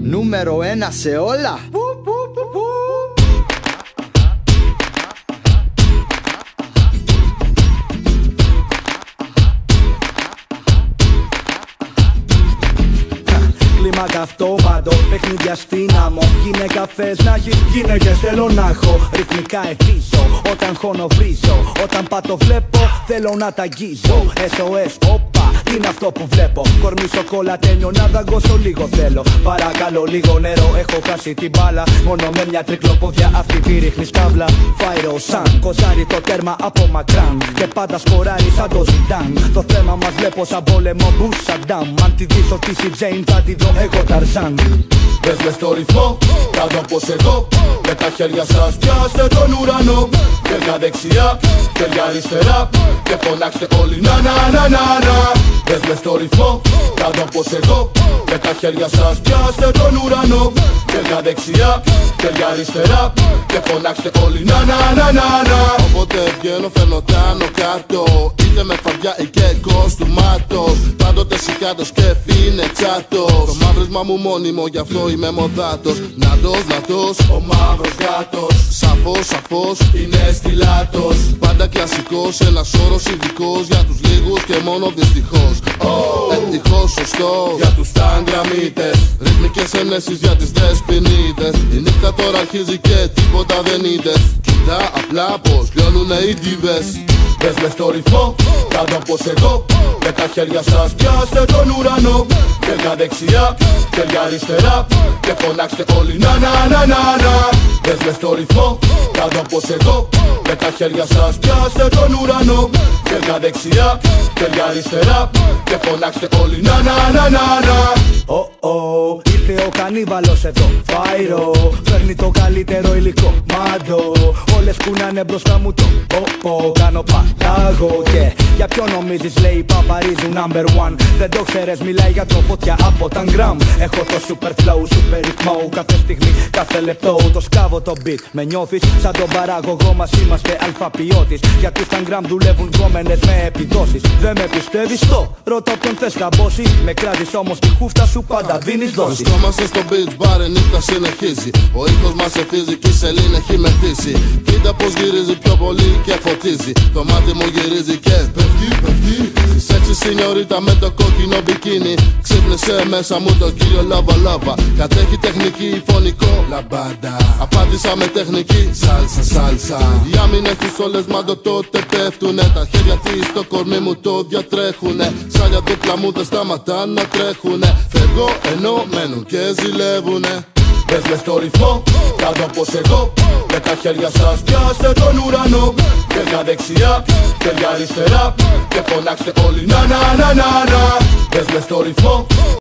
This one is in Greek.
Νούμερο 1 σε όλα. Κλίμακα αυτόματο, παιχνίδια στην άμμο. Γυναίκα θες να έχεις, γυναίκες θέλω να έχω. Ρυθμικά εφήσω, όταν χώνω βρίζω. Όταν πάτω βλέπω, θέλω να τα αγγίζω. SOS, όπα, τι είναι αυτό που βλέπω. Κορμί σοκολατένιο, να δαγκώσω λίγο θέλω. Παρακαλώ λίγο νερό, έχω χάσει την μπάλα. Μόνο με μια τρικλοπόδια αυτή τη ρίχνει καύλα. Φάιρο σαν, κοζάρι το τέρμα από μακράν. Και πάντα σκοράρει σαν το Ζιντάν. Το θέμα μας βλέπω σαν πόλεμο Μπουσαντάμ. Αν τη δεις ότι η Τζέιν θα τη δω εγώ Ταρζάν. Πες μες στο ρυθμό, κάτω όπως εδώ. Με τα χέρια σας πιάστε τον ουρανό. Χέρια δεξιά, χέρια αριστερά. Και φωνάξτε όλοι να να να να να. Πες μες στο ρυθμό, κάτω όπως εδώ. Με τα χέρια σας πιάστε τον ουρανό. Χέρια δεξιά, χέρια αριστερά. Και φωνάξτε όλοι να να να να να. Όποτε βγαίνω φέρνω τάνω κάτω. Είτε με φαρδιά ή και κοστούμάτος. Πάντοτε σικάτος και φίνε τσάτος. Το μαύρισμα μου μόνιμο, γι' αυτό είμαι μοδάτος. Νατός, ο μαύρος γάτος. Σαφώς, είναι στυλάτος. Πάντα κλασικός, ένας όρος ειδικός. Για τους λίγους και μόνο δυστυχώς. Ευτυχώς σωστό, για τους ταγκραμίτες. Ρυθμικές ενέσεις για τις δεσποινίδες. Η νύχτα τώρα αρχίζει και τίποτα δεν είδες. Κοίτα απλά πως λιώνουνε οι ντίβες. Πες μες στο ρυθμό, κάτω όπως εγώ. Με τα χέρια σας πιάστε τον ουρανό. Χέρια δεξιά, χέρια αριστερά. Και φωνάξτε όλοι να να να να να. Πες μες στο ρυθμό, κάτω όπως εγώ. Με τα χέρια σας πιάστε τον ουρανό. Χέρια δεξιά, χέρια αριστερά. Και φωνάξτε όλοι να να να να να. Ήρθε ο κανίβαλος εδώ, Φάιρο. Φέρνει το καλύτερο υλικό, Μάντο. Όλες κουνάνε μπροστά μου το κάνω πατάγω. Και για ποιο νομίζεις λέει παπαρίζουν number one. Δεν το ξέρεις μιλάει για το φωτιά από τα γκραμ. Έχω το super flow, super ρυθμό. Κάθε στιγμή, κάθε λεπτό το σκάβω το beat. Με νιώθεις σαν τον παράγωγό μας είμαστε αλφαπιώτης. Γιατί στα γκραμ δουλεύουν γκόμενες με επιδόσεις. Δεν με πιστεύεις το ρώτα ποιον θες καμπώσει. Με κράτης όμως τη χούφτα σου πάντα δίνεις δόσεις. Βρισκόμαστε στο beach bar, η νύχτα συνεχίζει. Ο ήχος μας εθίζει και η σελήνη έχει μεθύσει. Κοίτα πως γυρίζει πιο πολύ και φωτίζει. Το μάτι μου γυρίζει και πέφτει. Στη σεξι σινιωρίτα με το κόκκινο μπικίνι. Ξύπνησε μέσα μου το κύριο λάβα. Κατέχει τεχνική φωνικό λαμπάντα. Απάντησα με τεχνική σάλσα. Οι άμυνες τους όλες μάντο τότε πέφτουνε. Τα χέρια της στο κορμί μου το διατρέχουνε. Σάλια δίπλα μου δεν σταματά να τρέχουνε. Φεύγω ενώ μένουν και ζηλεύουνε. Πες μες στο ρυθμό, κάτω όπως εγώ. Με τα χέρια σας πιάστε τον ουρανό. Χέρια δεξιά, χέρια αριστερά. Και φωνάξτε όλοι να να να να να. Πες μες στο ρυθμό.